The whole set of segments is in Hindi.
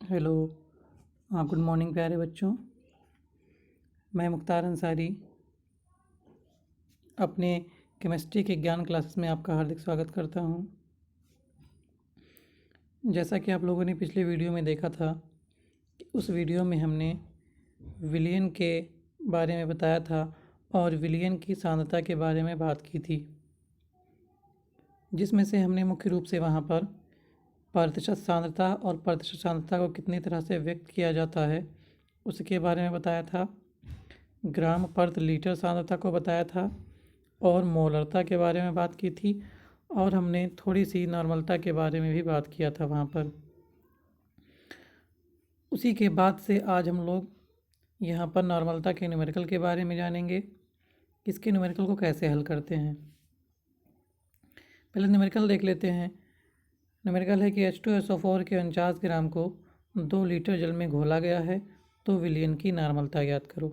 हेलो। गुड मॉर्निंग प्यारे बच्चों। मैं मुख्तार अंसारी अपने केमिस्ट्री के ज्ञान क्लासेस में आपका हार्दिक स्वागत करता हूं। जैसा कि आप लोगों ने पिछले वीडियो में देखा था कि उस वीडियो में हमने विलयन के बारे में बताया था और विलयन की सांद्रता के बारे में बात की थी, जिसमें से हमने मुख्य रूप से वहाँ पर प्रतिशत सांद्रता और प्रतिशत सांद्रता को कितनी तरह से व्यक्त किया जाता है उसके बारे में बताया था, ग्राम प्रति लीटर सांद्रता को बताया था और मोलरता के बारे में बात की थी और हमने थोड़ी सी नॉर्मलता के बारे में भी बात किया था वहाँ पर। उसी के बाद से आज हम लोग यहाँ पर नॉर्मलता के न्यूमेरिकल के बारे में जानेंगे, इसके न्यूमेरिकल को कैसे हल करते हैं। पहले न्यूमेरिकल देख लेते हैं। न्यूमेरिकल है कि H2SO4 के 49 ग्राम को 2 लीटर जल में घोला गया है, तो विलयन की नॉर्मलता ज्ञात करो।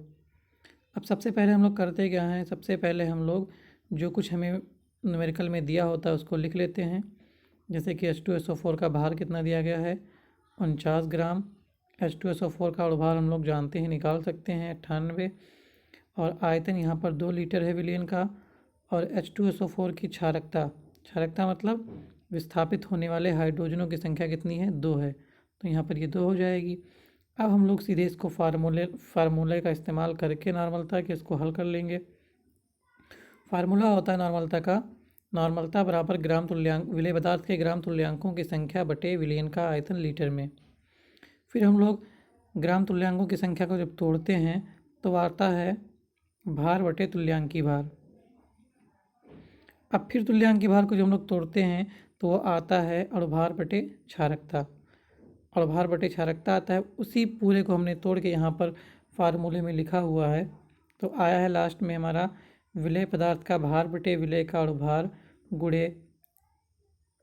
अब सबसे पहले हम लोग करते क्या हैं, सबसे पहले हम लोग जो कुछ हमें न्यूमेरिकल में दिया होता है उसको लिख लेते हैं। जैसे कि H2SO4 का भार कितना दिया गया है, 49 ग्राम। H2SO4 का अणुभार हम लोग जानते हैं, निकाल सकते हैं 98, और आयतन यहाँ पर 2 लीटर है विलयन का। और H2SO4 की क्षारकता, क्षारकता मतलब विस्थापित होने वाले हाइड्रोजनों की संख्या कितनी है, 2 है, तो यहाँ पर ये 2 हो जाएगी। अब हम लोग सीधे इसको फार्मूले का इस्तेमाल करके नॉर्मलता के इसको हल कर लेंगे। फार्मूला होता है नॉर्मलता का, नॉर्मलता बराबर ग्राम तुल्यांक विलेय पदार्थ के ग्राम तुल्यांकों की संख्या बटे विलयन का आयतन लीटर में। फिर हम लोग ग्राम तुल्यांकों की संख्या को जब तोड़ते हैं तो आता है भार बटे तुल्यांकी भार। अब फिर तुल्यांकी भार को जब हम लोग तोड़ते हैं तो वो आता है अणुभार बटे क्षारकता, अणुभार बटे क्षारकता आता है। उसी पूरे को हमने तोड़ के यहाँ पर फार्मूले में लिखा हुआ है, तो आया है लास्ट में हमारा विलेय पदार्थ का भार बटे विलेय का अणुभार गुणे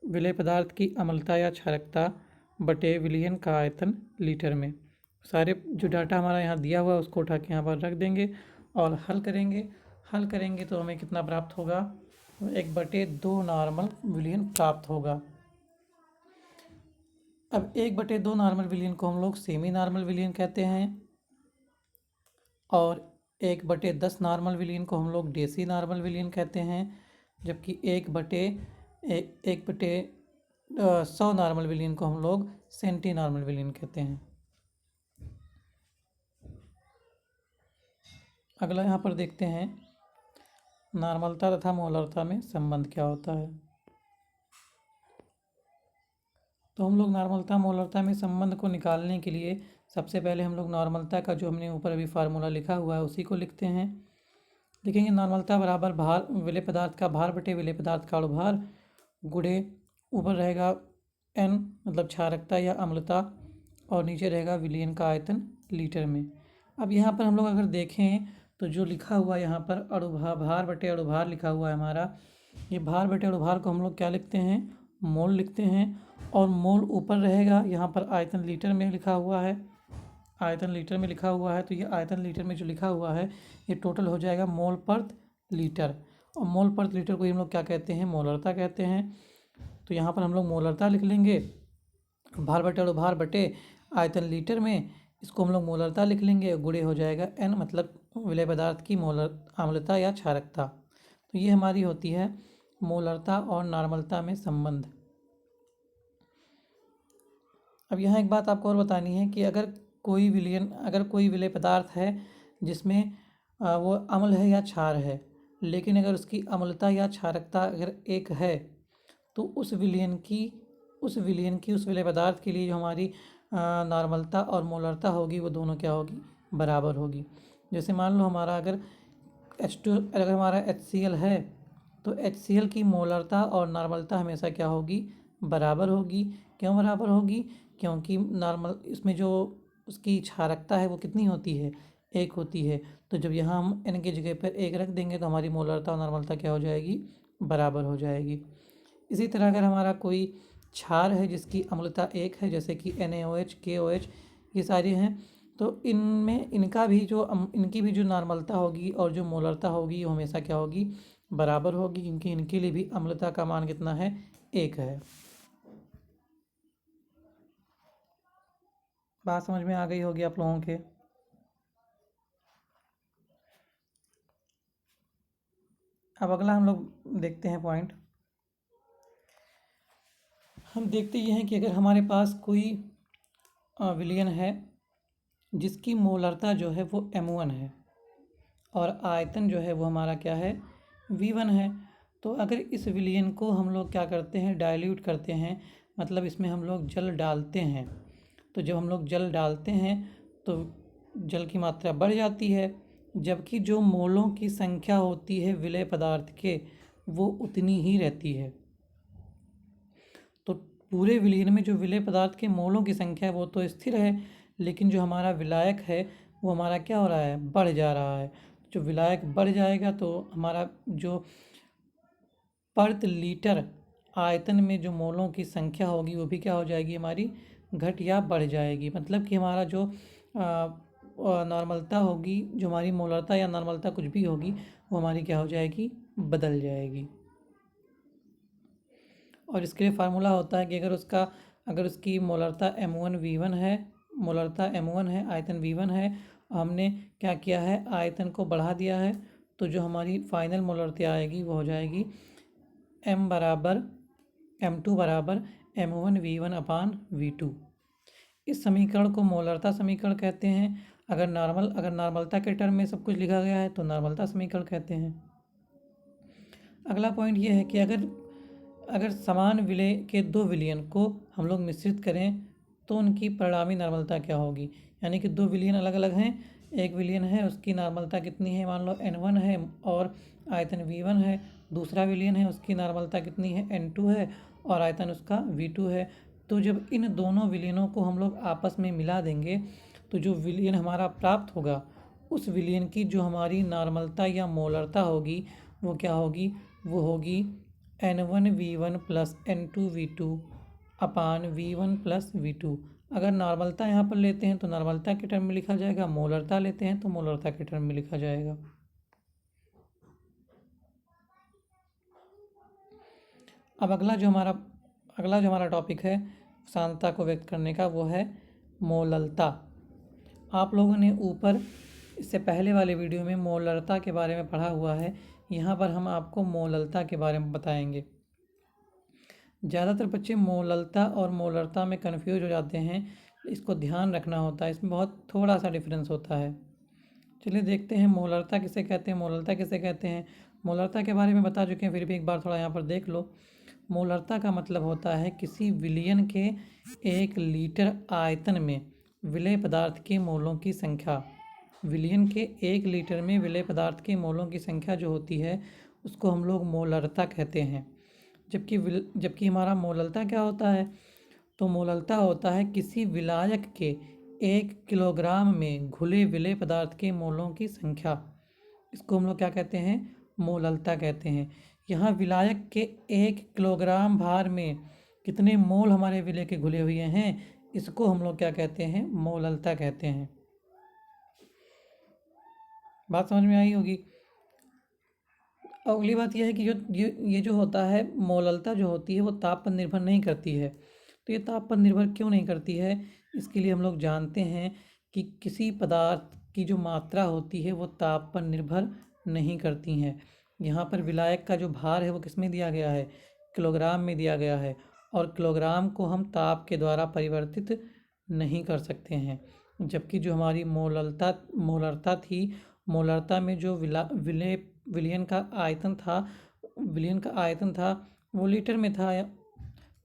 विलेय पदार्थ की अम्लता या क्षारकता बटे विलयन का आयतन लीटर में। सारे जो डाटा हमारा यहाँ दिया हुआ है उसको उठा के यहाँ पर रख देंगे और हल करेंगे तो हमें कितना प्राप्त होगा, 1/2 नॉर्मल विलयन प्राप्त होगा। अब 1/2 नॉर्मल विलयन को हम लोग सेमी नॉर्मल विलयन कहते हैं और 1/10 नॉर्मल विलयन को हम लोग डेसी नॉर्मल विलयन कहते हैं, जबकि 1/100 नॉर्मल विलयन को हम लोग सेंटी नॉर्मल विलयन कहते हैं। अगला यहाँ पर देखते हैं नॉर्मलता तथा मोलरता में संबंध क्या होता है। तो हम लोग नॉर्मलता मोलरता में संबंध को निकालने के लिए सबसे पहले हम लोग नॉर्मलता का जो हमने ऊपर अभी फार्मूला लिखा हुआ है उसी को लिखते हैं। लिखेंगे नॉर्मलता बराबर भार विलेय पदार्थ का भार बटे विलेय पदार्थ का अणुभार गुणे ऊपर रहेगा n मतलब क्षारकता या अम्लता और नीचे रहेगा विलयन का आयतन लीटर में। अब यहाँ पर हम लोग अगर देखें तो जो लिखा हुआ है यहाँ पर भार बटे अणुभार लिखा हुआ है हमारा, ये भार बटे अणुभार को हम लोग क्या लिखते हैं, मोल लिखते हैं, और मोल ऊपर रहेगा। यहाँ पर आयतन लीटर में लिखा हुआ है, आयतन लीटर में लिखा हुआ है, तो ये आयतन लीटर में जो लिखा हुआ है ये टोटल हो जाएगा मोल प्रति लीटर, और मोल प्रति लीटर को हम लोग क्या कहते हैं, मोलरता कहते हैं। तो यहाँ पर हम लोग मोलरता लिख लेंगे, भार बटे अणुभार बटे आयतन लीटर में, इसको हम लोग मोलरता लिख लेंगे, गुणे हो जाएगा n मतलब विलेय पदार्थ की मोलर अम्लता या क्षारकता। तो ये हमारी होती है मोलरता और नॉर्मलता में संबंध। अब यहाँ एक बात आपको और बतानी है कि अगर कोई विलेय पदार्थ है जिसमें वो अम्ल है या क्षार है, लेकिन अगर उसकी अम्लता या क्षारकता अगर एक है तो उस विलयन की उस विलेय पदार्थ के लिए जो हमारी नॉर्मलता और मोलरता होगी वो दोनों क्या होगी, बराबर होगी। जैसे मान लो हमारा अगर हमारा HCl है तो HCl की मोलरता और नॉर्मलता हमेशा क्या होगी, बराबर होगी। क्यों बराबर होगी, क्योंकि नॉर्मल इसमें जो उसकी क्षारकता है वो कितनी होती है, 1 होती है। तो जब यहाँ हम n की जगह पर 1 रख देंगे तो हमारी मोलरता और नॉर्मलता क्या हो जाएगी, बराबर हो जाएगी। इसी तरह अगर हमारा कोई क्षार है जिसकी अम्लता 1 है, जैसे कि NaOH KOH ये सारे हैं, तो इनकी भी जो नॉर्मलता होगी और जो मोलरता होगी वो हमेशा क्या होगी, बराबर होगी, क्योंकि इनके लिए भी अम्लता का मान कितना है, 1 है। बात समझ में आ गई होगी आप लोगों के। अब अगला हम लोग देखते हैं पॉइंट। हम देखते ये हैं कि अगर हमारे पास कोई विलयन है जिसकी मोलरता जो है वो m1 है और आयतन जो है वो हमारा क्या है, v1 है। तो अगर इस विलयन को हम लोग क्या करते हैं, डाइल्यूट करते हैं, मतलब इसमें हम लोग जल डालते हैं। तो जब हम लोग जल डालते हैं तो जल की मात्रा बढ़ जाती है, जबकि जो मोलों की संख्या होती है विलय पदार्थ के वो उतनी ही रहती है। तो पूरे विलयन में जो विलय पदार्थ के मोलों की संख्या है वो तो स्थिर है, लेकिन जो हमारा विलायक है वो हमारा क्या हो रहा है, बढ़ जा रहा है। जो विलायक बढ़ जाएगा तो हमारा जो प्रति लीटर आयतन में जो मोलों की संख्या होगी वो भी क्या हो जाएगी, हमारी घट या बढ़ जाएगी। मतलब कि हमारा जो नॉर्मलता होगी, जो हमारी मोलरता या नॉर्मलता कुछ भी होगी वो हमारी क्या हो जाएगी, बदल जाएगी। और इसके लिए फार्मूला होता है कि अगर उसकी मोलरता m1v1 है, मोलरता m1 है, आयतन v1 है, हमने क्या किया है, आयतन को बढ़ा दिया है, तो जो हमारी फाइनल मोलरता आएगी वो हो जाएगी m2 बराबर m1v1 अपान v2। इस समीकरण को मोलरता समीकरण कहते हैं। अगर नॉर्मलता के टर्म में सब कुछ लिखा गया है तो नॉर्मलता समीकरण कहते हैं। अगला पॉइंट ये है कि अगर समान विलय के दो विलयन को हम लोग मिश्रित करें तो उनकी परिणामी नॉर्मलता क्या होगी। यानी कि दो विलयन अलग अलग हैं, एक विलयन है उसकी नॉर्मलता कितनी है, मान लो n1 है और आयतन v1 है। दूसरा विलयन है उसकी नॉर्मलता कितनी है, n2 है और आयतन उसका v2 है। तो जब इन दोनों विलयनों को हम लोग आपस में मिला देंगे तो जो विलयन हमारा प्राप्त होगा उस विलयन की जो हमारी नॉर्मलता या मोलरता होगी वो क्या होगी, वो होगी n1v1 प्लस n2v2 अपान v1 प्लस v2। अगर नॉर्मलता यहाँ पर लेते हैं तो नॉर्मलता के टर्म में लिखा जाएगा, मोलरता लेते हैं तो मोलरता के टर्म में लिखा जाएगा। अब अगला जो हमारा टॉपिक है सांद्रता को व्यक्त करने का वो है मोललता। आप लोगों ने ऊपर इससे पहले वाले वीडियो में मोलरता के बारे में पढ़ा हुआ है, यहाँ पर हम आपको मोललता के बारे में बताएंगे। ज़्यादातर बच्चे मोललता और मोलरता में कन्फ्यूज हो जाते हैं, इसको ध्यान रखना होता है, इसमें बहुत थोड़ा सा डिफरेंस होता है। चलिए देखते हैं मोलरता किसे कहते हैं, मोललता किसे कहते हैं। मोलरता के बारे में बता चुके हैं, फिर भी एक बार थोड़ा यहाँ पर देख लो। मोलरता का मतलब होता है किसी विलयन के 1 लीटर आयतन में विलय पदार्थ के मोलों की संख्या। विलयन के 1 लीटर में विलय पदार्थ के मोलों की संख्या जो होती है उसको हम लोग मोलरता कहते हैं। जबकि हमारा मोललता क्या होता है, तो मोललता होता है किसी विलायक के 1 किलोग्राम में घुले विलय पदार्थ के मोलों की संख्या। इसको हम लोग क्या कहते हैं, मोललता कहते हैं। यहाँ विलायक के 1 किलोग्राम भार में कितने मोल हमारे विलय के घुले हुए हैं, इसको हम लोग क्या कहते हैं, मोललता कहते हैं। बात समझ में आई होगी। अगली बात यह है कि ये जो होता है मोललता जो होती है वो ताप पर निर्भर नहीं करती है। तो ये ताप पर निर्भर क्यों नहीं करती है, इसके लिए हम लोग जानते हैं कि किसी पदार्थ की जो मात्रा होती है वो ताप पर निर्भर नहीं करती हैं। यहाँ पर विलायक का जो भार है वो किस में दिया गया है, किलोग्राम में दिया गया है, और किलोग्राम को हम ताप के द्वारा परिवर्तित नहीं कर सकते हैं। जबकि जो हमारी मोलरता थी, मोलरता में जो विलयन का आयतन था वो लीटर में था।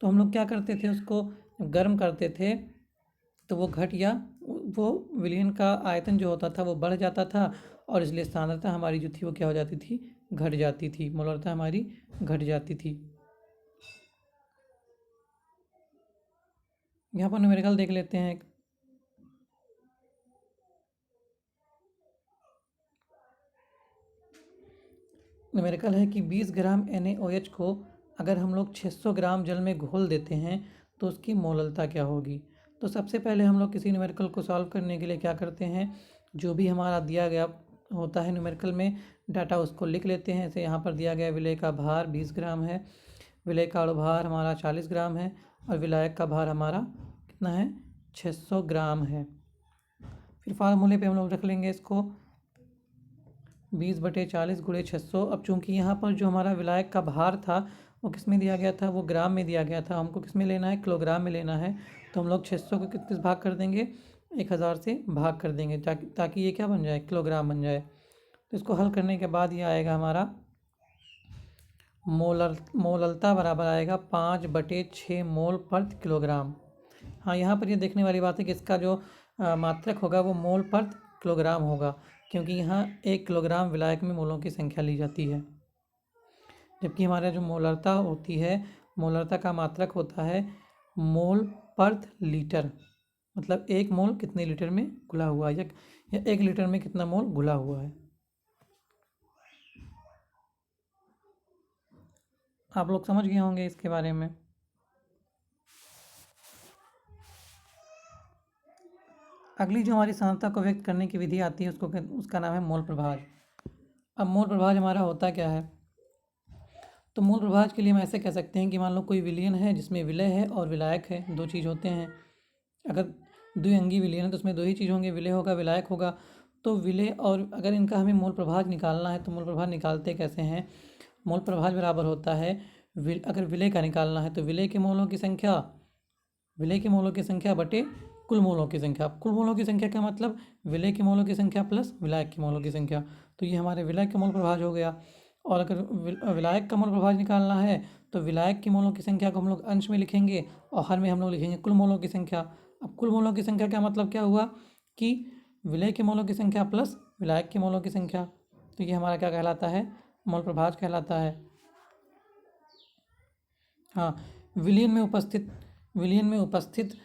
तो हम लोग क्या करते थे, उसको गर्म करते थे तो वो विलयन का आयतन जो होता था वो बढ़ जाता था और इसलिए सांद्रता हमारी जो थी वो क्या हो जाती थी, घट जाती थी, मोलरता हमारी घट जाती थी। यहाँ पर न्यूमेरिकल देख लेते हैं। न्यूमेरिकल है कि 20 ग्राम NaOH को अगर हम लोग 600 ग्राम जल में घोल देते हैं तो उसकी मोललता क्या होगी। तो सबसे पहले हम लोग किसी न्यूमेरिकल को सॉल्व करने के लिए क्या करते हैं, जो भी हमारा दिया गया होता है न्यूमेरिकल में डाटा उसको लिख लेते हैं। जैसे यहाँ पर दिया गया विलय का भार 20 ग्राम है, विलय का भार हमारा 40 ग्राम है और विलायक का भार हमारा कितना है, 600 ग्राम है। फिर फार्मूले पे हम लोग रख लेंगे इसको 20/40 गुणे 600। अब चूंकि यहाँ पर जो हमारा विलायक का भार था वो किस में दिया गया था, वो ग्राम में दिया गया था, हमको किस में लेना है, किलोग्राम में लेना है। तो हम लोग 600 को किस भाग कर देंगे, 1000 से भाग कर देंगे ताकि ये क्या बन जाए, किलोग्राम बन जाए। तो इसको हल करने के बाद ये आएगा हमारा मोललता बराबर आएगा 5/6 मोल पर किलोग्राम। हाँ, यहाँ पर ये देखने वाली बात है कि इसका जो मात्रक होगा वो मोल पर किलोग्राम होगा, क्योंकि यहाँ 1 किलोग्राम विलायक में मोलों की संख्या ली जाती है, जबकि हमारा जो मोलरता होती है, मोलरता का मात्रक होता है मोल पर लीटर। मतलब 1 मोल कितने लीटर में घुला हुआ है, या 1 लीटर में कितना मोल घुला हुआ है। आप लोग समझ गए होंगे इसके बारे में। अगली जो हमारी सांद्रता को व्यक्त करने की विधि आती है उसका नाम है मोल प्रभाज। अब मोल प्रभाज हमारा होता क्या है, तो मोल प्रभाज के लिए हम ऐसे कह सकते हैं कि मान लो कोई विलयन है जिसमें विलय है और विलायक है, दो चीज़ होते हैं। अगर द्विअंगी विलयन है तो उसमें दो ही चीज़ होंगे, विलय होगा विलायक होगा। तो विलय और अगर इनका हमें मोल प्रभाज निकालना है तो मोल प्रभाज निकालते कैसे हैं, मोल प्रभाज बराबर होता है अगर विलय का निकालना है तो विलय के मोलों की संख्या, विलय के मोलों की संख्या बटे कुल मोलों की संख्या। कुल मोलों की संख्या का मतलब विलय के मोलों की संख्या प्लस विलायक के मोलों की संख्या। तो ये हमारे विलय का मोल प्रभाज हो गया। और अगर विलायक का मोल प्रभाज निकालना है तो विलायक के मोलों की संख्या को हम लोग अंश में लिखेंगे और हर में हम लोग लिखेंगे कुल मोलों की संख्या। अब कुल मोलों की संख्या का मतलब क्या हुआ कि विलय के मोलों की संख्या प्लस विलायक के मोलों की संख्या। तो ये हमारा क्या कहलाता है, मोल प्रभाज कहलाता है। हाँ, विलयन में उपस्थित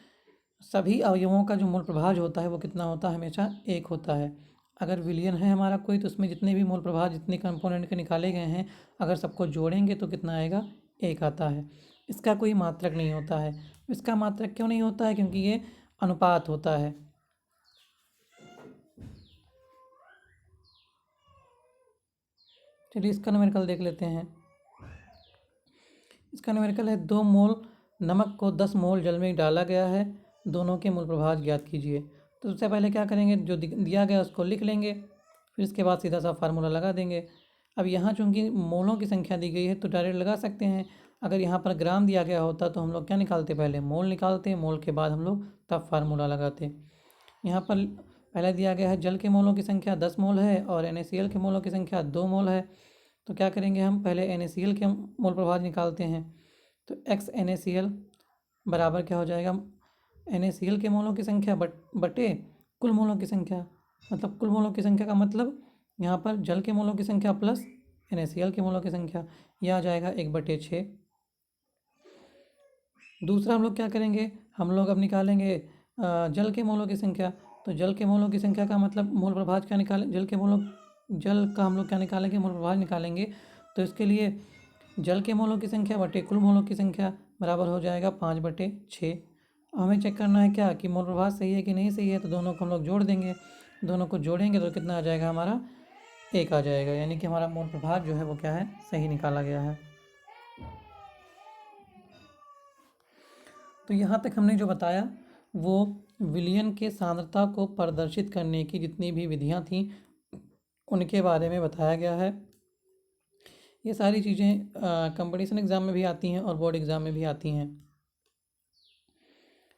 सभी अवयवों का जो मोल प्रभाज होता है वो कितना होता है, हमेशा 1 होता है। अगर विलयन है हमारा कोई तो उसमें जितने भी मोल प्रभाज जितने कंपोनेंट के निकाले गए हैं अगर सबको जोड़ेंगे तो कितना आएगा, 1 आता है। इसका कोई मात्रक नहीं होता है। इसका मात्रक क्यों नहीं होता है, क्योंकि ये अनुपात होता है। चलिए इसका न्यूमेरिकल देख लेते हैं। इसका न्यूमेरिकल है 2 मोल नमक को 10 मोल जल में डाला गया है, दोनों के मूल प्रभाज ज्ञात कीजिए। तो सबसे पहले क्या करेंगे, जो दिया गया उसको लिख लेंगे, फिर इसके बाद सीधा सा फार्मूला लगा देंगे। अब यहाँ चूंकि मोलों की संख्या दी गई है तो डायरेक्ट लगा सकते हैं। अगर यहाँ पर ग्राम दिया गया होता तो हम लोग क्या निकालते, पहले मोल निकालते, मोल के बाद हम लोग तब फार्मूला लगाते। यहाँ पर पहले दिया गया है जल के मोलों की संख्या 10 मोल है और NaCl के मोलों की संख्या 2 मोल है। तो क्या करेंगे, हम पहले NaCl के मोल प्रभाज निकालते हैं। तो x NaCl बराबर क्या हो जाएगा, NaCl के मोलों की संख्या बटे कुल मोलों की संख्या। मतलब कुल मोलों की संख्या का मतलब यहाँ पर जल के मोलों की संख्या प्लस NaCl के मोलों की संख्या, यह आ जाएगा 1/6। दूसरा हम लोग क्या करेंगे, हम लोग अब निकालेंगे जल के मोलों की संख्या। तो जल के मोलों की संख्या का मतलब मोल प्रभाज क्या निकालें, जल का हम लोग क्या निकालेंगे, मोल प्रभाज निकालेंगे। तो इसके लिए जल के मोलों की संख्या बटे कुल मोलों की संख्या बराबर हो जाएगा 5/6। हमें चेक करना है क्या कि मोल प्रभाज सही है कि नहीं सही है, तो दोनों को हम लोग जोड़ देंगे। दोनों को जोड़ेंगे तो कितना आ जाएगा, हमारा 1 आ जाएगा। यानी कि हमारा मोल प्रभाज जो है वो क्या है, सही निकाला गया है। तो यहाँ तक हमने जो बताया वो विलयन के सांद्रता को प्रदर्शित करने की जितनी भी विधियाँ थीं उनके बारे में बताया गया है। ये सारी चीज़ें कंपटीशन एग्ज़ाम में भी आती हैं और बोर्ड एग्ज़ाम में भी आती हैं।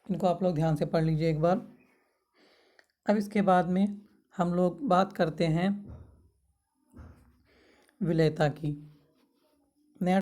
इनको आप लोग ध्यान से पढ़ लीजिए एक बार। अब इसके बाद में हम लोग बात करते हैं विलयता की।